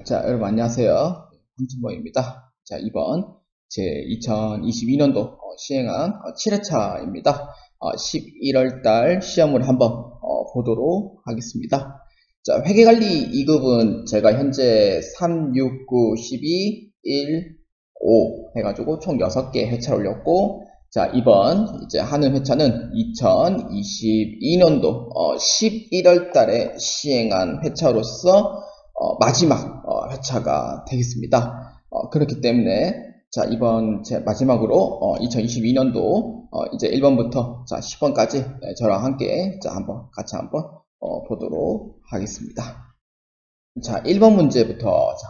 자, 여러분 안녕하세요. 황진모입니다. 자, 이번 제 2022년도 시행한 7회차입니다. 11월달 시험을 한번 보도록 하겠습니다. 자, 회계관리 2급은 제가 현재 3, 6, 9, 12, 1, 5 해가지고 총 6개 회차를 올렸고, 자, 이번 이제 하는 회차는 2022년도 11월 달에 시행한 회차로서 마지막 회차가 되겠습니다. 그렇기 때문에 자, 이번 제 마지막으로 2022년도 이제 1번부터 자, 10번까지 저랑 함께 자, 같이 한번 보도록 하겠습니다. 자, 1번 문제부터 자,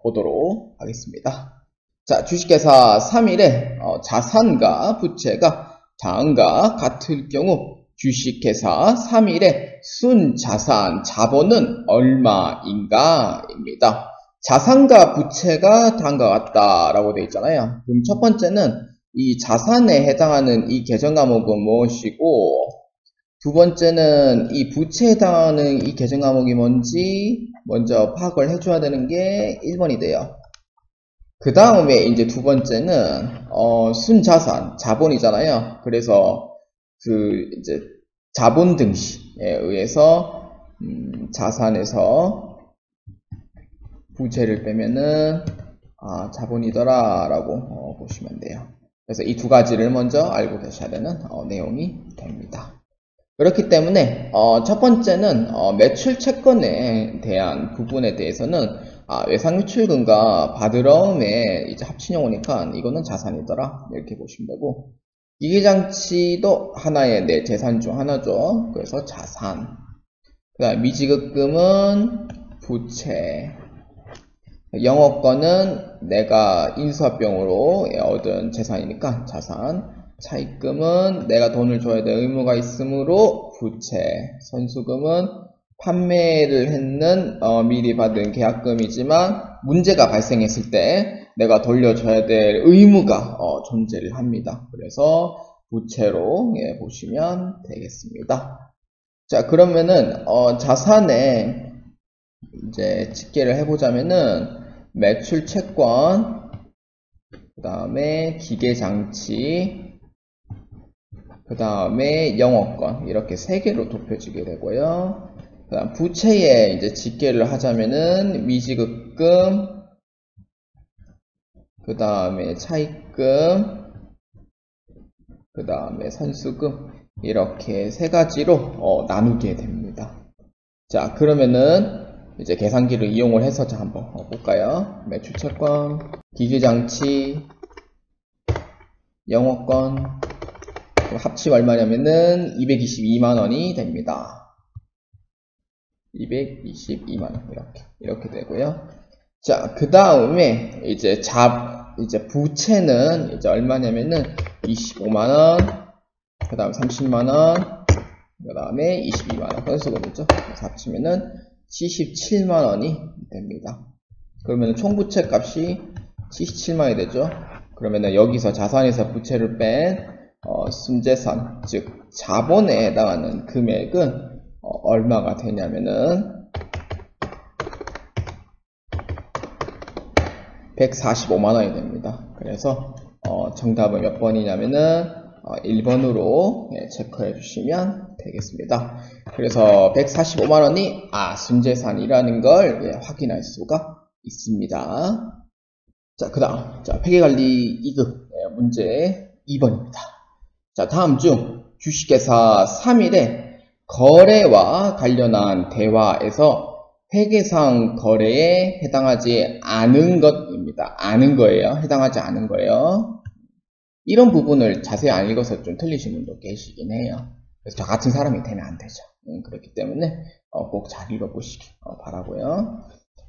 보도록 하겠습니다. 자, 주식회사 3일에 자산과 부채가 다음과 같을 경우 주식회사 3일의 순자산 자본은 얼마인가? 입니다. 자산과 부채가 다음과 같다라고 되어 있잖아요. 그럼 첫 번째는 이 자산에 해당하는 이 계정 과목은 무엇이고, 두 번째는 이 부채에 해당하는 이 계정 과목이 뭔지 먼저 파악을 해줘야 되는 게 1번이 돼요. 그 다음에 이제 두 번째는 순자산, 자본이잖아요. 그래서 그 이제 자본 등식에 의해서 자산에서 부채를 빼면은 자본이더라 라고 보시면 돼요. 그래서 이 두 가지를 먼저 알고 계셔야 되는 내용이 됩니다. 그렇기 때문에 첫 번째는 매출 채권에 대한 부분에 대해서는 외상유출금과 바드러움의 이제 합친용어니까 이거는 자산이더라 이렇게 보시면 되고, 기계장치도 하나의 내 재산 중 하나죠. 그래서 자산. 그다음 미지급금은 부채. 영업권은 내가 인수합병으로 얻은 재산이니까 자산. 차입금은 내가 돈을 줘야 될 의무가 있으므로 부채. 선수금은 판매를 했는 미리 받은 계약금이지만 문제가 발생했을 때 내가 돌려줘야 될 의무가 존재를 합니다. 그래서 부채로 보시면 되겠습니다. 자, 그러면은 자산에 이제 집계를 해보자면은 매출 채권, 그 다음에 기계장치, 그 다음에 영업권 이렇게 세 개로 좁혀지게 되고요. 그 다음 부채에 이제 집계를 하자면은 미지급금, 그 다음에 차입금, 그 다음에 선수금 이렇게 세 가지로 나누게 됩니다. 자, 그러면은 이제 계산기를 이용을 해서 자 한번 볼까요? 매출 채권, 기계장치, 영업권 합치면 얼마냐면은 222만원이 됩니다. 222만원 이렇게 되고요. 자, 그 다음에 이제 부채는 이제 얼마냐면은 25만원, 그 다음 30만원, 그 다음에 22만원 선수금이죠. 그래서 합치면은 77만원이 됩니다. 그러면 총부채 값이 77만원이 되죠. 그러면은 여기서 자산에서 부채를 뺀 순재산, 즉 자본에 해당하는 금액은 얼마가 되냐면은 145만원이 됩니다. 그래서 정답은 몇 번이냐면은 1번으로 체크해 주시면 되겠습니다. 그래서 145만원이 순재산이라는 걸 확인할 수가 있습니다. 자, 그 다음 회계관리 2급 문제 2번입니다. 자, 다음 중 주식회사 3일에 거래와 관련한 대화에서 회계상 거래에 해당하지 않은 것입니다. 않은 거예요. 해당하지 않은 거예요. 이런 부분을 자세히 안 읽어서 좀 틀리신 분도 계시긴 해요. 그래서 저 같은 사람이 되면 안 되죠. 그렇기 때문에 꼭 잘 읽어보시기 바라고요.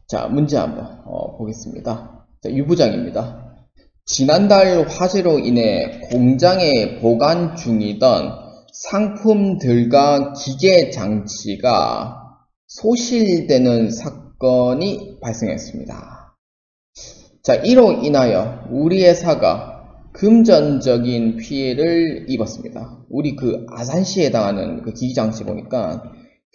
자, 문제 한번 보겠습니다. 자, 유부장입니다. 지난달 화재로 인해 공장에 보관 중이던 상품들과 기계장치가 소실되는 사건이 발생했습니다. 자, 이로 인하여 우리 회사가 금전적인 피해를 입었습니다. 우리 그 아산시에 해당하는 그 기기장치 보니까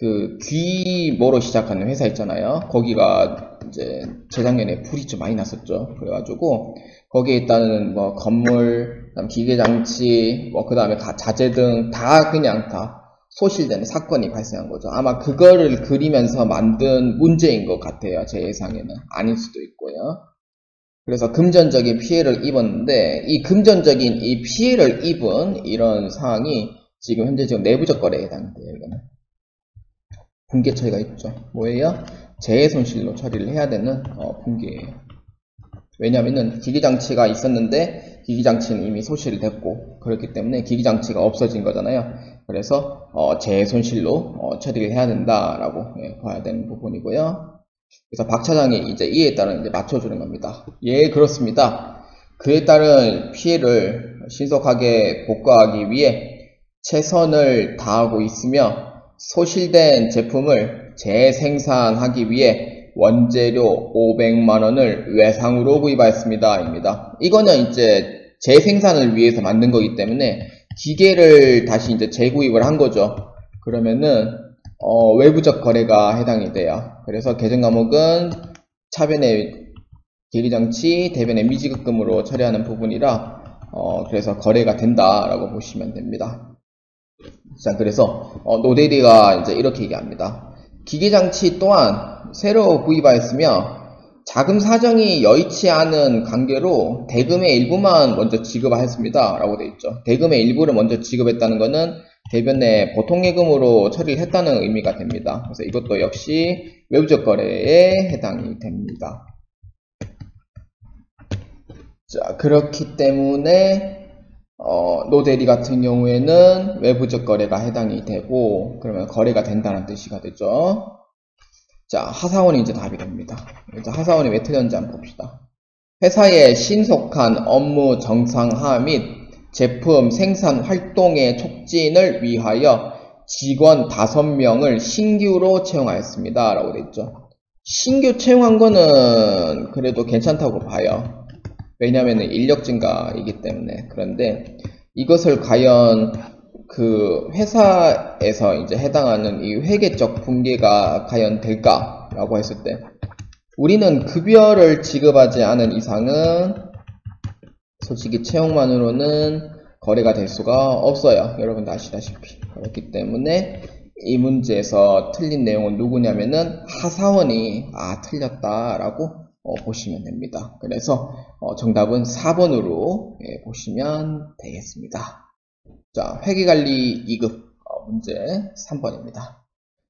그 귀모로 시작하는 회사 있잖아요. 거기가 이제 재작년에 불이 좀 많이 났었죠. 그래가지고 거기에 있다는 뭐 건물, 그다음 기계장치, 뭐 그다음에 자재 등 다 그냥 다 소실되는 사건이 발생한 거죠. 아마 그거를 그리면서 만든 문제인 것 같아요. 제 예상에는 아닐 수도 있고요. 그래서 금전적인 피해를 입었는데 이 금전적인 이 피해를 입은 이런 상황이 지금 현재 지금 내부적 거래에 해당돼요. 이거는 분계 처리가 있죠. 뭐예요? 재해 손실로 처리를 해야 되는 분계예요. 왜냐면은 기기장치가 있었는데 기기장치는 이미 소실됐고 그렇기 때문에 기기장치가 없어진 거잖아요. 그래서 재해 손실로 처리를 해야 된다라고 봐야 되는 부분이고요. 그래서 박 차장이 이제 이에 따른 이제 맞춰주는 겁니다. 예, 그렇습니다. 그에 따른 피해를 신속하게 복구하기 위해 최선을 다하고 있으며 소실된 제품을 재생산하기 위해 원재료 500만원을 외상으로 구입하였습니다. 입니다. 이거는 이제 재생산을 위해서 만든 거기 때문에 기계를 다시 이제 재구입을 한 거죠. 그러면은 외부적 거래가 해당이 돼요. 그래서 개정 과목은 차변의 계기장치, 대변의 미지급금으로 처리하는 부분이라 그래서 거래가 된다라고 보시면 됩니다. 자, 그래서 노대리가 이제 이렇게 얘기합니다. 기계장치 또한 새로 구입하였으며 자금 사정이 여의치 않은 관계로 대금의 일부만 먼저 지급하였습니다. 라고 되어 있죠. 대금의 일부를 먼저 지급했다는 것은 대변의 보통예금으로 처리를 했다는 의미가 됩니다. 그래서 이것도 역시 외부적 거래에 해당이 됩니다. 자, 그렇기 때문에 노대리 같은 경우에는 외부적 거래가 해당이 되고 그러면 거래가 된다는 뜻이가 되죠. 자, 하사원이 이제 답이 됩니다. 그래서 하사원이 왜 틀렸는지 한번 봅시다. 회사의 신속한 업무 정상화 및 제품 생산 활동의 촉진을 위하여 직원 5명을 신규로 채용하였습니다. 라고 되어 있죠. 신규 채용한 거는 그래도 괜찮다고 봐요. 왜냐하면 인력 증가이기 때문에. 그런데 이것을 과연 그 회사에서 이제 해당하는 이 회계적 분계가 과연 될까라고 했을 때 우리는 급여를 지급하지 않은 이상은 솔직히 채용만으로는 거래가 될 수가 없어요. 여러분도 아시다시피. 그렇기 때문에 이 문제에서 틀린 내용은 누구냐면은 하사원이 틀렸다라고 보시면 됩니다. 그래서 정답은 4번으로 보시면 되겠습니다. 자, 회계관리 2급 문제 3번입니다.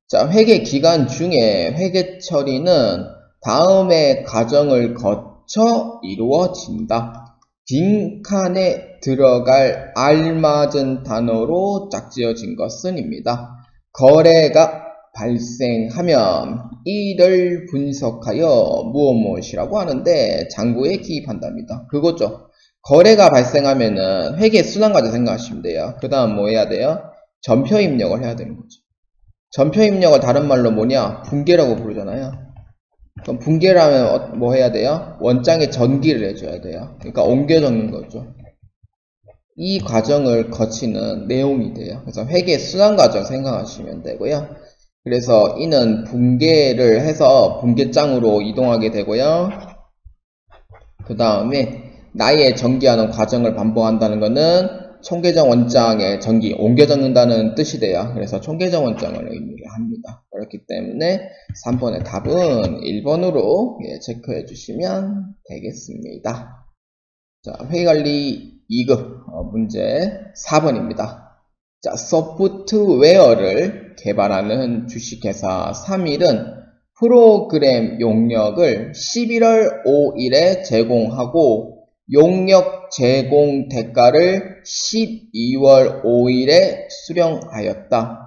자, 회계 기간 중에 회계 처리는 다음의 과정을 거쳐 이루어진다. 빈칸에 들어갈 알맞은 단어로 짝지어진 것은입니다. 거래가 발생하면 이를 분석하여 무엇이라고 하는데 장부에 기입한답니다. 그거죠. 거래가 발생하면은 회계 순환과제 생각하시면 돼요. 그 다음 뭐 해야 돼요? 전표 입력을 해야 되는 거죠. 전표 입력을 다른 말로 뭐냐? 분계라고 부르잖아요. 그럼 분계라면 뭐 해야 돼요? 원장에 전기를 해줘야 돼요. 그러니까 옮겨 적는 거죠. 이 과정을 거치는 내용이 돼요. 그래서 회계 순환 과정 생각하시면 되고요. 그래서 이는 분계를 해서 분계장으로 이동하게 되고요. 그 다음에 나의 전기하는 과정을 반복한다는 것은 총계정 원장의 전기 옮겨 적는다는 뜻이 돼요. 그래서 총계정 원장을 의미를 합니다. 그렇기 때문에 3번의 답은 1번으로 체크해 주시면 되겠습니다. 자, 회계관리 2급 문제 4번입니다. 자, 소프트웨어를 개발하는 주식회사 3일은 프로그램 용역을 11월 5일에 제공하고 용역 제공 대가를 12월 5일에 수령하였다.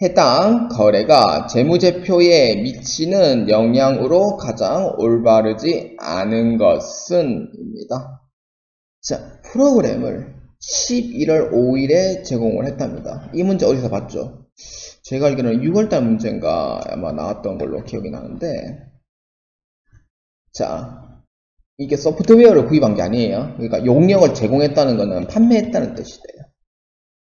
해당 거래가 재무제표에 미치는 영향으로 가장 올바르지 않은 것은 입니다. 자, 프로그램을 11월 5일에 제공을 했답니다. 이 문제 어디서 봤죠? 제가 알기로는 6월달 문제인가 아마 나왔던 걸로 기억이 나는데, 자, 이게 소프트웨어를 구입한 게 아니에요. 그러니까 용역을 제공했다는 것은 판매했다는 뜻이 돼요.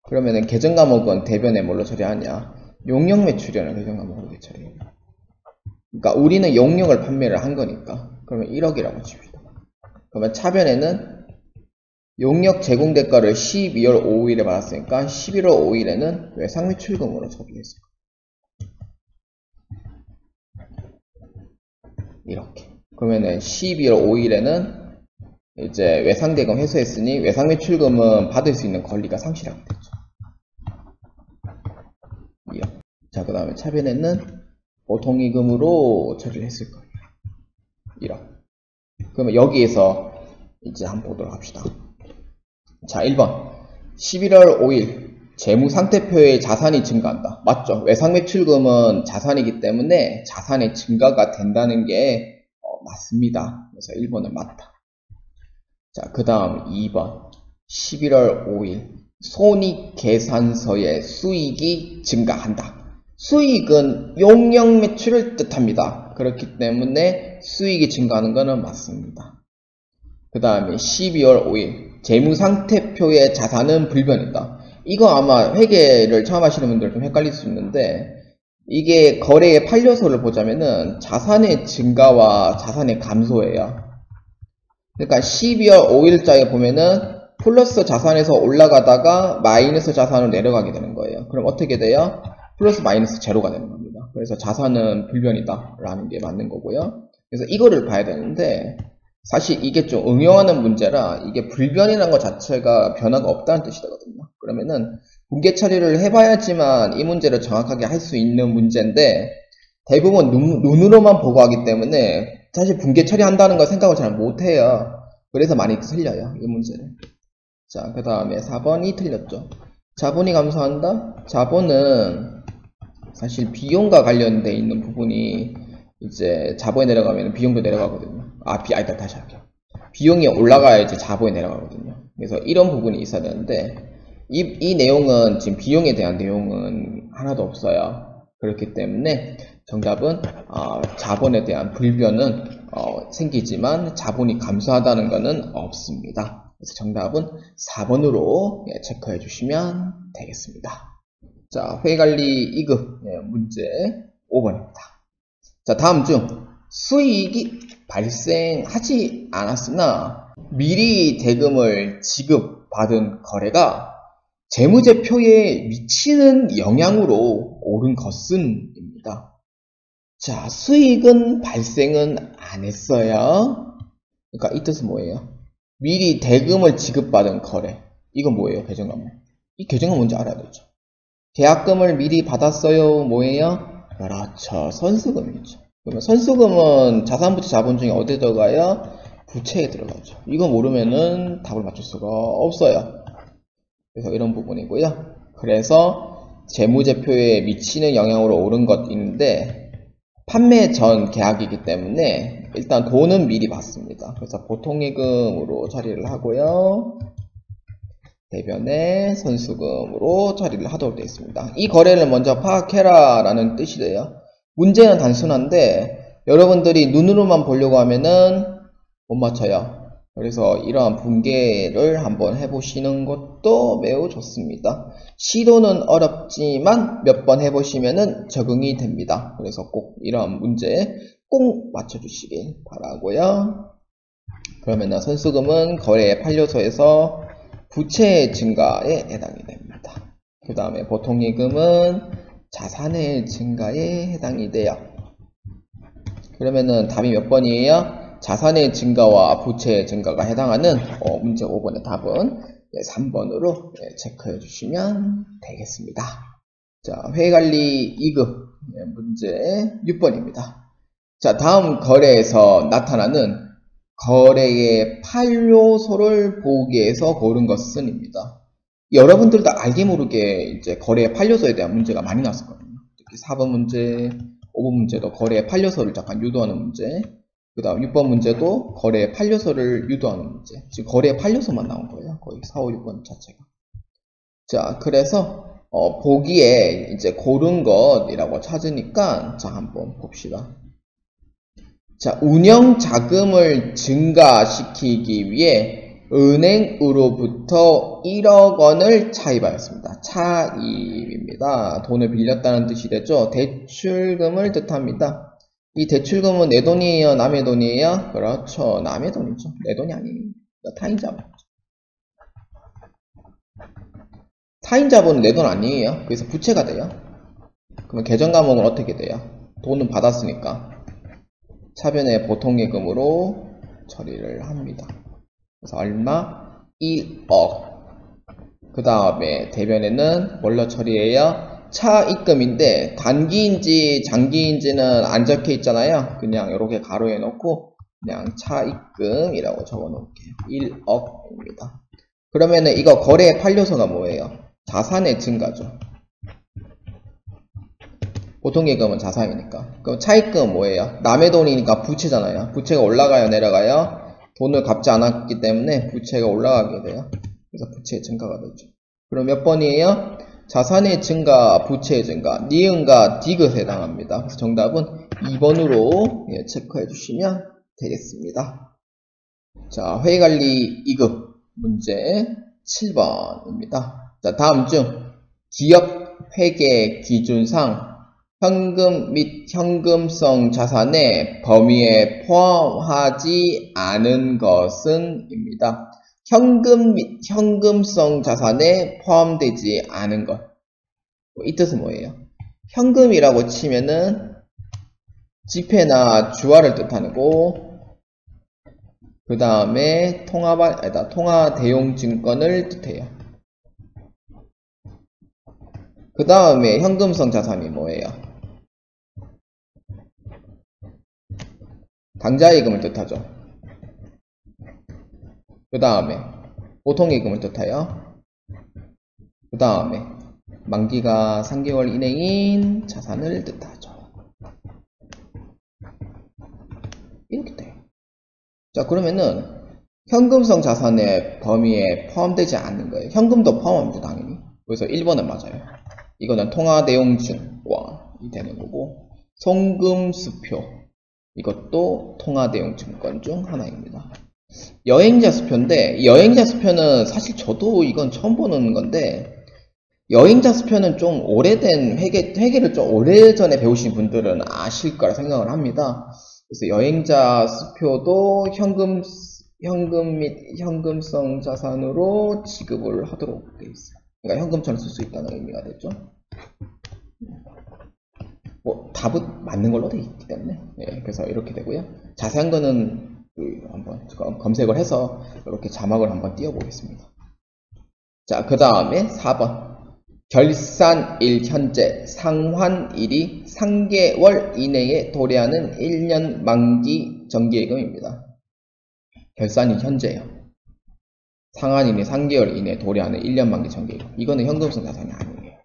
그러면은 개정 과목은 대변에 뭘로 처리하냐? 용역 매출이라는 계정 과목으로 대처해요. 그러니까 우리는 용역을 판매를 한 거니까 그러면 1억이라고 칩시다. 그러면 차변에는 용역 제공 대가를 12월 5일에 받았으니까 11월 5일에는 외상 매출금으로 처리했을 거예요. 이렇게. 그러면은 12월 5일에는 이제 외상대금 회수했으니 외상 매출금은 받을 수 있는 권리가 상실하게 되죠. 이렇게. 자, 그 다음에 차변에는 보통이금으로 처리를 했을 거예요. 이렇게. 그러면 여기에서 이제 한번 보도록 합시다. 자, 1번. 11월 5일 재무상태표에 자산이 증가한다. 맞죠? 외상매출금은 자산이기 때문에 자산의 증가가 된다는 게 맞습니다. 그래서 1번은 맞다. 자, 그 다음 2번. 11월 5일 손익계산서의 수익이 증가한다. 수익은 용역 매출을 뜻합니다. 그렇기 때문에 수익이 증가하는 것은 맞습니다. 그 다음에 12월 5일 재무상태표의 자산은 불변이다. 이거 아마 회계를 처음 하시는 분들 좀 헷갈릴 수 있는데 이게 거래의 판료서를 보자면은 자산의 증가와 자산의 감소예요. 그러니까 12월 5일자에 보면은 플러스 자산에서 올라가다가 마이너스 자산으로 내려가게 되는 거예요. 그럼 어떻게 돼요? 플러스 마이너스 제로가 되는 겁니다. 그래서 자산은 불변이다 라는 게 맞는 거고요. 그래서 이거를 봐야 되는데 사실 이게 좀 응용하는 문제라 이게 불변이라는 것 자체가 변화가 없다는 뜻이거든요. 그러면은 분계 처리를 해봐야지만 이 문제를 정확하게 할 수 있는 문제인데 대부분 눈으로만 보고 하기 때문에 사실 분계 처리한다는 걸 생각을 잘 못해요. 그래서 많이 틀려요, 이 문제를. 자, 그 다음에 4번이 틀렸죠. 자본이 감소한다? 자본은 사실 비용과 관련돼 있는 부분이 이제 자본이 내려가면 비용도 내려가거든요. 다시 할게요. 비용이 올라가야지 자본이 내려가거든요. 그래서 이런 부분이 있어야 되는데 이 내용은 지금 비용에 대한 내용은 하나도 없어요. 그렇기 때문에 정답은 자본에 대한 불변은 생기지만 자본이 감소하다는 것은 없습니다. 그래서 정답은 4번으로 체크해 주시면 되겠습니다. 자, 회계관리 2급 문제 5번입니다. 자, 다음 중 수익이 발생하지 않았으나 미리 대금을 지급받은 거래가 재무제표에 미치는 영향으로 오른 것은 입니다. 자, 수익은 발생은 안 했어요. 그러니까 이 뜻은 뭐예요? 미리 대금을 지급받은 거래. 이건 뭐예요? 계정과목. 이 계정은 뭔지 알아야 되죠. 계약금을 미리 받았어요. 뭐예요? 그렇죠. 선수금이죠. 그러면 선수금은 자산부채 자본 중에 어디에 들어가요? 부채에 들어가죠. 이거 모르면은 답을 맞출 수가 없어요. 그래서 이런 부분이고요. 그래서 재무제표에 미치는 영향으로 오른 것인데 판매 전 계약이기 때문에 일단 돈은 미리 받습니다. 그래서 보통예금으로 처리를 하고요. 대변에 선수금으로 처리를 하도록 되어 있습니다. 이 거래를 먼저 파악해라 라는 뜻이 돼요. 문제는 단순한데 여러분들이 눈으로만 보려고 하면은 못 맞춰요. 그래서 이러한 분계를 한번 해보시는 것도 매우 좋습니다. 시도는 어렵지만 몇 번 해보시면은 적응이 됩니다. 그래서 꼭 이러한 문제 꼭 맞춰주시길 바라고요. 그러면 선수금은 거래의 판료서에서 부채 증가에 해당이 됩니다. 그 다음에 보통예금은 자산의 증가에 해당이 돼요. 그러면은 답이 몇 번이에요? 자산의 증가와 부채의 증가가 해당하는 문제 5번의 답은 3번으로 체크해 주시면 되겠습니다. 자, 회계관리 2급 문제 6번입니다. 자, 다음 거래에서 나타나는 거래의 판료소를 보기 위해서 고른 것은입니다. 여러분들도 알게 모르게 이제 거래의 판료소에 대한 문제가 많이 나왔었거든요. 특히 4번 문제, 5번 문제도 거래의 판료소를 잠깐 유도하는 문제, 그 다음 6번 문제도 거래의 판료소를 유도하는 문제. 지금 거래의 판료소만 나온 거예요. 거의 4, 5, 6번 자체가. 자, 그래서 보기에 이제 고른 것이라고 찾으니까 자, 한번 봅시다. 자, 운영 자금을 증가시키기 위해 은행으로부터 1억 원을 차입하였습니다. 차입입니다. 돈을 빌렸다는 뜻이 되죠. 대출금을 뜻합니다. 이 대출금은 내 돈이에요? 남의 돈이에요? 그렇죠. 남의 돈이죠. 내 돈이 아니에요. 타인 자본. 타인 자본은 내 돈 아니에요. 그래서 부채가 돼요. 그러면 계정 과목은 어떻게 돼요? 돈은 받았으니까 차변의 보통예금으로 처리를 합니다. 그래서 얼마? 1억. 그 다음에 대변에는 뭘로 처리해요? 차입금인데 단기인지 장기인지는 안 적혀 있잖아요. 그냥 이렇게 가로에 놓고 그냥 차입금이라고 적어 놓을게요. 1억입니다. 그러면은 이거 거래 판료소가 뭐예요? 자산의 증가죠. 보통예금은 자산이니까. 그럼 차입금은 뭐예요? 남의 돈이니까 부채잖아요. 부채가 올라가요, 내려가요? 돈을 갚지 않았기 때문에 부채가 올라가게 돼요. 그래서 부채의 증가가 되죠. 그럼 몇 번이에요? 자산의 증가, 부채의 증가, 니은과 디귿에 해당합니다. 그래서 정답은 2번으로 체크해 주시면 되겠습니다. 자, 회의관리 2급 문제 7번입니다. 자, 다음 중 기업 회계 기준상 현금 및 현금성 자산의 범위에 포함하지 않은 것은 입니다. 현금 및 현금성 자산에 포함되지 않은 것. 이 뜻은 뭐예요? 현금이라고 치면은 지폐나 주화를 뜻하는 거, 그 다음에 통화 대용 증권을 뜻해요. 그 다음에 현금성 자산이 뭐예요? 당좌예금을 뜻하죠. 그 다음에 보통예금을 뜻해요. 그 다음에 만기가 3개월 이내인 자산을 뜻하죠. 이렇게 돼요. 자, 그러면은 현금성 자산의 범위에 포함되지 않는 거예요. 현금도 포함합니다, 당연히. 그래서 1번은 맞아요. 이거는 통화대용증권이 되는 거고, 송금수표, 이것도 통화대용증권 중 하나입니다. 여행자 수표인데, 여행자 수표는 사실 저도 이건 처음 보는 건데, 여행자 수표는 좀 오래된 회계를 좀 오래전에 배우신 분들은 아실 거라 생각을 합니다. 그래서 여행자 수표도 현금 및 현금성 자산으로 지급을 하도록 되어 있어요. 그러니까 현금처럼 쓸 수 있다는 의미가 되죠. 뭐 답은 맞는 걸로 되어 있기 때문에 그래서 이렇게 되고요. 자세한 거는 한번 검색을 해서 이렇게 자막을 한번 띄워보겠습니다. 자, 그 다음에 4번 결산일 현재 상환일이 3개월 이내에 도래하는 1년 만기 정기예금입니다. 결산일 현재요. 상환일이 3개월 이내에 도래하는 1년 만기 정기예금. 이거는 현금성 자산이 아니에요.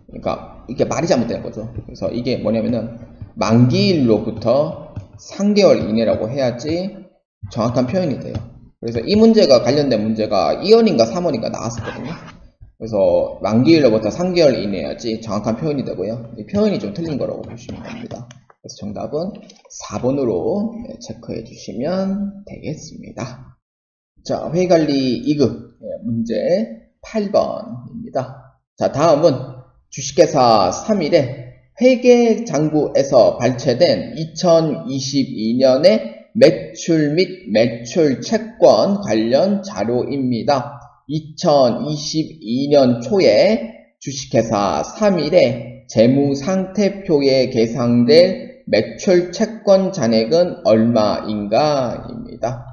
그러니까 이게 말이 잘못된 거죠. 그래서 이게 뭐냐면은 만기일로부터 3개월 이내라고 해야지 정확한 표현이 돼요. 그래서 이 문제가 관련된 문제가 2원인가 3원인가 나왔었거든요. 그래서 만기일로부터 3개월 이내야지 정확한 표현이 되고요. 이 표현이 좀 틀린 거라고 보시면 됩니다. 그래서 정답은 4번으로 체크해 주시면 되겠습니다. 자, 회의관리 2급 문제 8번입니다. 자, 다음은 주식회사 3일에 회계장부에서 발췌된 2022년의 매출 및 매출 채권 관련 자료입니다. 2022년 초에 주식회사 3일에 재무상태표에 계상될 매출 채권 잔액은 얼마인가? 입니다.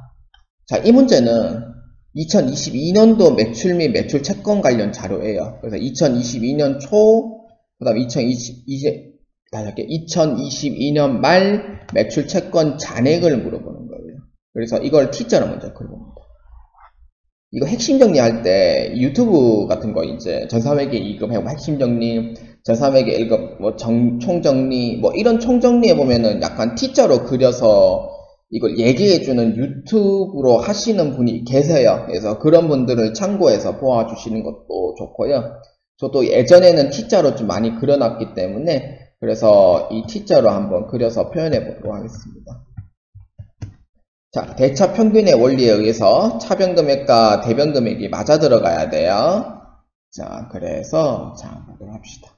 자, 이 문제는 2022년도 매출 및 매출 채권 관련 자료예요. 그래서 2022년 초, 그 다음 2022년 말 매출 채권 잔액을 물어보는 거예요. 그래서 이걸 T자로 먼저 그려봅니다. 이거 핵심 정리할 때 유튜브 같은 거 이제 전사회계 2급 해보고 핵심 정리, 전사회계 1급 뭐 총정리 뭐 이런 총정리해 보면은 약간 T자로 그려서 이걸 얘기해주는 유튜브로 하시는 분이 계세요. 그래서 그런 분들을 참고해서 보아주시는 것도 좋고요. 저도 예전에는 T자로 좀 많이 그려놨기 때문에 그래서 이 T자로 한번 그려서 표현해 보도록 하겠습니다. 자, 대차 평균의 원리에 의해서 차변금액과 대변금액이 맞아 들어가야 돼요. 자, 그래서 자, 보도록 합시다.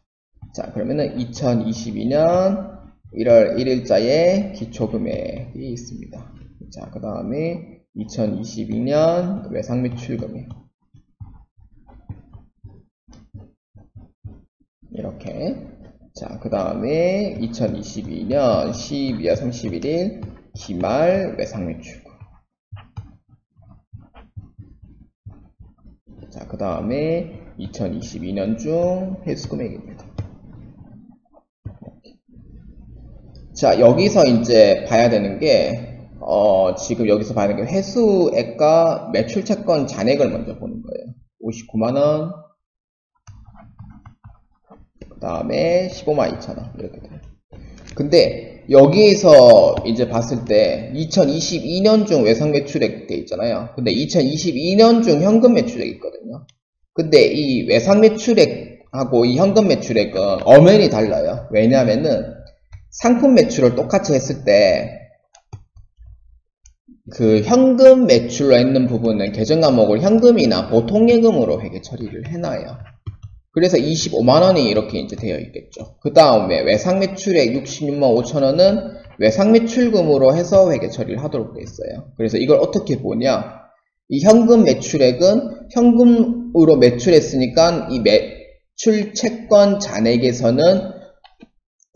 자, 그러면은 2022년 1월 1일자에 기초금액이 있습니다. 자, 그 다음에 2022년 외상매출금액 이렇게. 자, 그 다음에 2022년 12월 31일 기말 외상매출금. 자, 그 다음에 2022년 중 회수금액입니다. 자, 여기서 이제 봐야 되는 게, 지금 여기서 봐야 되는 게 회수액과 매출채권 잔액을 먼저 보는 거예요. 59만원, 그 다음에 152,000원, 이렇게 돼요. 근데, 여기에서 이제 봤을 때, 2022년 중 외상매출액 돼 있잖아요. 근데 2022년 중 현금매출액이 있거든요. 근데 이 외상매출액하고 이 현금매출액은 엄연히 달라요. 왜냐하면은, 상품 매출을 똑같이 했을 때, 그 현금 매출로 있는 부분은 계정 과목을 현금이나 보통예금으로 회계 처리를 해놔요. 그래서 25만원이 이렇게 이제 되어 있겠죠. 그 다음에 외상매출액 66만 5천원은 외상매출금으로 해서 회계 처리를 하도록 되어 있어요. 그래서 이걸 어떻게 보냐. 이 현금 매출액은 현금으로 매출했으니까 이 매출 채권 잔액에서는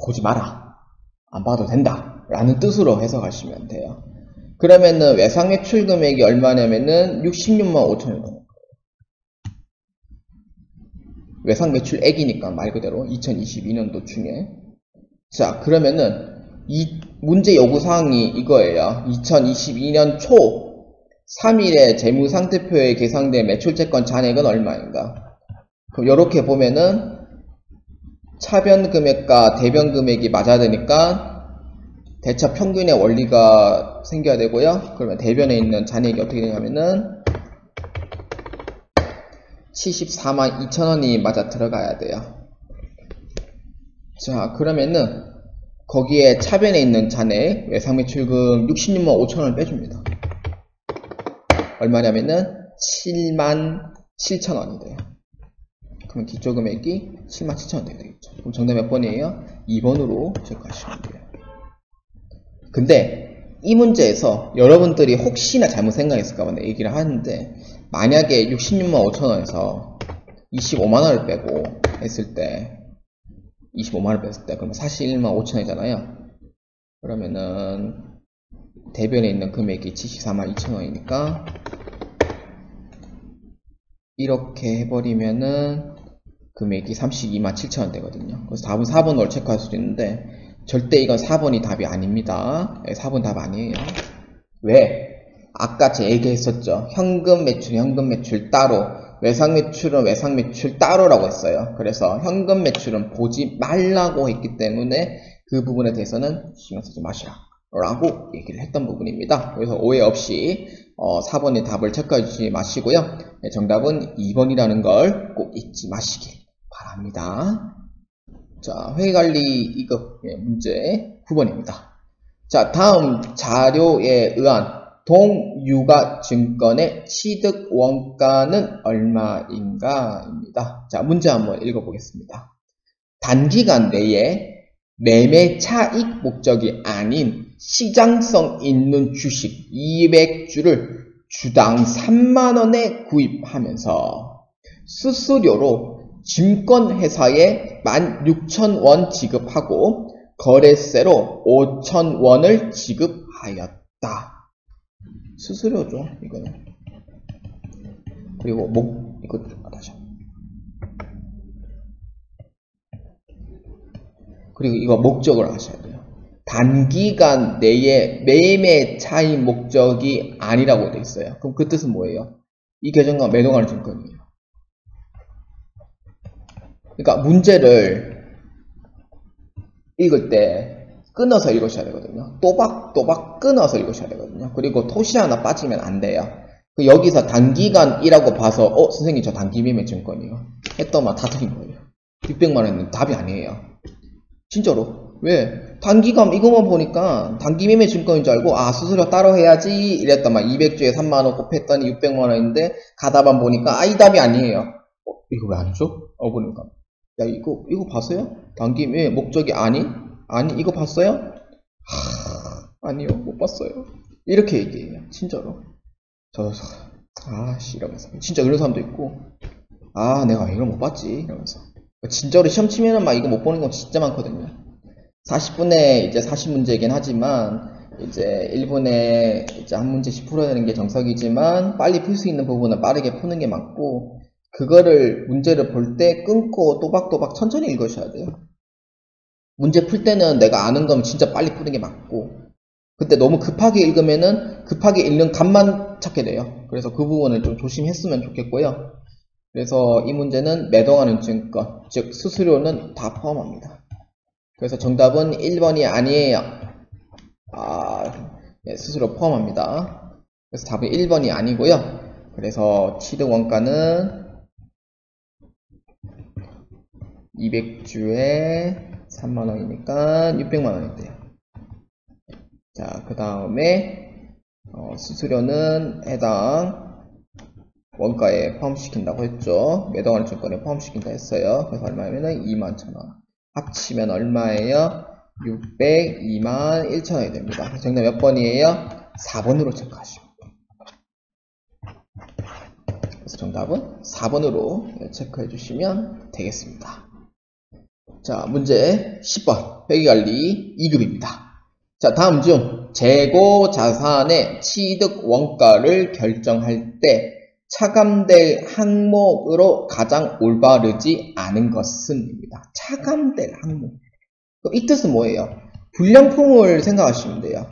보지 마라. 안 봐도 된다. 라는 뜻으로 해석하시면 돼요. 그러면은 외상매출 금액이 얼마냐면은 66만 5천원 정도. 외상매출액이니까 말 그대로 2022년도 중에. 자, 그러면은 이 문제 요구사항이 이거예요. 2022년 초 3일에 재무상태표에 계상된 매출채권 잔액은 얼마인가. 그럼 이렇게 보면은 차변금액과 대변금액이 맞아야 되니까 대차 평균의 원리가 생겨야 되고요. 그러면 대변에 있는 잔액이 어떻게 되냐면은 74만 2천원이 맞아 들어가야 돼요. 자, 그러면은 거기에 차변에 있는 잔액 외상매출금 66만 5천원을 빼줍니다. 얼마냐면은 7만 7천원이 돼요. 그럼 기초금액이 7만 7천원 되겠죠. 그럼 정답 몇 번이에요? 2번으로 체크하시면 돼요. 근데 이 문제에서 여러분들이 혹시나 잘못 생각했을까봐 얘기를 하는데, 만약에 66만 5천원에서 25만원을 빼고 했을 때 25만원을 뺐을 때 그러면 41만 5천원이잖아요. 그러면은 대변에 있는 금액이 74만 2천원이니까 이렇게 해버리면은 금액이 32만 7천원 되거든요. 그래서 답은 4번으로 체크할 수도 있는데 절대 이건 4번이 답이 아닙니다. 4번 답 아니에요. 왜? 아까 제 얘기했었죠. 현금 매출 따로, 외상 매출은 외상 매출 따로라고 했어요. 그래서 현금 매출은 보지 말라고 했기 때문에 그 부분에 대해서는 신경 쓰지 마시라 라고 얘기를 했던 부분입니다. 그래서 오해 없이 4번의 답을 체크해 주시지 마시고요. 정답은 2번이라는 걸 꼭 잊지 마시길 바랍니다. 자, 회계관리 2급 문제 9번입니다. 자, 다음 자료에 의한 동유가증권의 취득 원가는 얼마인가? 입니다. 자, 문제 한번 읽어보겠습니다. 단기간 내에 매매 차익 목적이 아닌 시장성 있는 주식 200주를 주당 3만원에 구입하면서 수수료로 증권회사에 16,000원 지급하고 거래세로 5,000원을 지급하였다. 수수료죠, 이거는. 그리고 이거 다시. 그리고 이거 목적을 아셔야 돼요. 단기간 내에 매매 차익 목적이 아니라고 되어 있어요. 그럼 그 뜻은 뭐예요? 이 계정과 매도하는 증권이에요. 그러니까 문제를 읽을 때 끊어서 읽으셔야 되거든요. 또박 끊어서 읽으셔야 되거든요. 그리고 토시 하나 빠지면 안 돼요. 여기서 단기간이라고 봐서 선생님 저 단기 매매 증권이요 했더만 다 틀린 거예요. 600만원은 답이 아니에요. 진짜로. 왜? 단기감 이거만 보니까 단기매매 증권인 줄 알고 수수료 따로 해야지 이랬단 말. 200주에 3만원 곱했더니 600만원인데 가다만 보니까 이 답이 아니에요. 이거 왜 안 줘? 보니까 야 이거 봤어요? 단기매매 목적이 아니 이거 봤어요? 아니요 못 봤어요. 이렇게 얘기해요. 진짜로. 이러면서 진짜 그런 사람도 있고 내가 이걸 못 봤지 이러면서 진짜로 시험 치면은 막 이거 못 보는 건 진짜 많거든요. 40분에 이제 40문제이긴 하지만 이제 1분에 이제 한 문제씩 풀어야 되는 게 정석이지만 빨리 풀 수 있는 부분은 빠르게 푸는 게 맞고 그거를 문제를 볼 때 끊고 또박또박 천천히 읽으셔야 돼요. 문제 풀 때는 내가 아는 거면 진짜 빨리 푸는 게 맞고 그때 너무 급하게 읽으면은 급하게 읽는 값만 찾게 돼요. 그래서 그 부분을 좀 조심했으면 좋겠고요. 그래서 이 문제는 매도하는 증권, 즉 수수료는 다 포함합니다. 그래서 정답은 1번이 아니에요. 수수료 포함합니다. 그래서 답은 1번이 아니고요. 그래서 취득 원가는 200주에 3만원이니까 600만원인데요. 자, 그 다음에 수수료는 해당 원가에 포함시킨다고 했죠. 매도하는 증권에 포함시킨다 했어요. 그래서 얼마냐면은 21,000원. 합치면 얼마예요? 602만 1천원이 됩니다. 정답 몇 번이에요? 4번으로 체크하시면 돼요. 그래서 정답은 4번으로 체크해 주시면 되겠습니다. 자, 문제 10번. 회계관리 2급입니다. 자, 다음 중 재고 자산의 취득 원가를 결정할 때 차감될 항목으로 가장 올바르지 않은 것은입니다. 차감될 항목. 이 뜻은 뭐예요? 불량품을 생각하시면 돼요.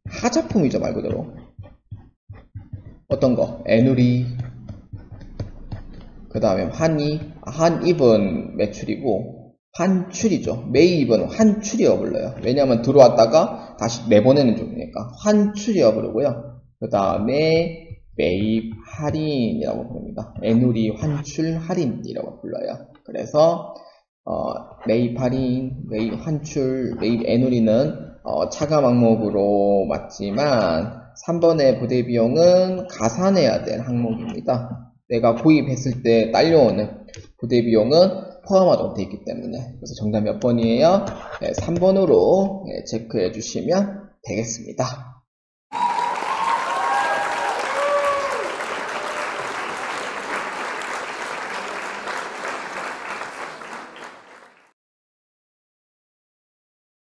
하자품이죠, 말 그대로. 어떤 거? 애누리, 그 다음에 한입은 매출이고, 환출이죠. 매입은 환출이라고 불러요. 왜냐하면 들어왔다가 다시 내보내는 종류니까. 환출이라고 부르고요. 그 다음에 매입 할인이라고 부릅니다. 애누리 환출 할인이라고 불러요. 그래서 매입 할인, 매입 환출, 매입 애누리는 차감 항목으로 맞지만 3번의 부대 비용은 가산해야 될 항목입니다. 내가 구입했을 때 딸려오는 부대 비용은 포함하도록 되어 있기 때문에 그래서 정답 몇 번이에요? 네, 3번으로 체크해 주시면 되겠습니다.